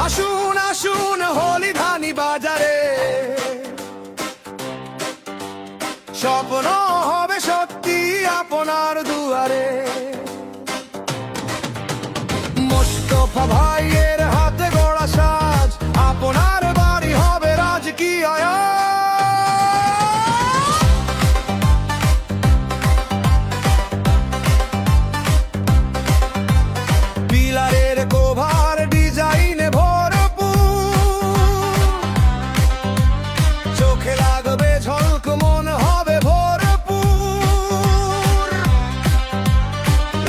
আসুন আসুন হলিধানি বাজারে, স্বপ্ন হবে সত্যি আপনার দুয়ারে। মোস্তফা ভাইয়ের হাতে গড়া সাজ, আপনার বাড়ি হবে রাজকীয়। পিলারের কোভার ডিজাইনে ভরপুর, চোখে লাগবে ঝলক, মন হবে ভরপুর।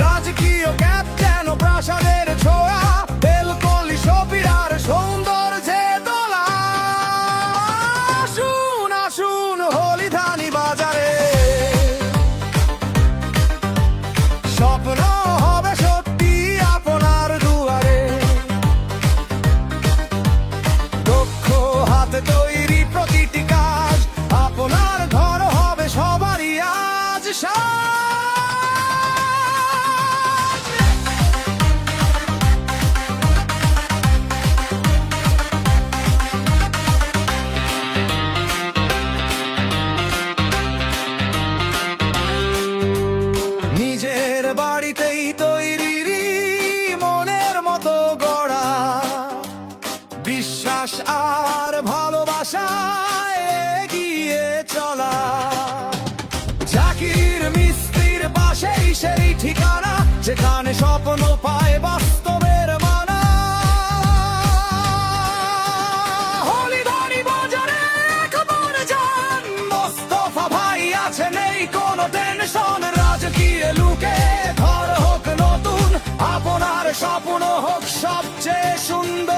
রাজকীয় ক্যাপ যেন প্রাসাদের ছোঁয়া, বেলকলি সপিরার সৌন্দর্যে দোলা। আসুন আসুন হলিধানি বাজারে, স্বপ্ন হবে সত্যি আপনার দুয়ারে। দক্ষ হাতে তৈরি প্রতিটি কাজ, আপনার ঘর হবে সবারই আজ নিজের বাড়িতেই তৈরি মনের মতো গড়া, বিশ্বাস আর ভালোবাসায় এগিয়ে চলা। জাকির মিস্ত্রির পাশেই সেই ঠিকানা, যেখানে স্বপ্ন পায় বাস্তবের মানা। হলিধানি বাজারে একবার যান, মোস্তফা ভাই আছে, নেই কোনো টেনশন। রাজকীয় লুকে ঘর হোক নতুন, আপনার স্বপ্ন হোক সবচেয়ে সুন্দর।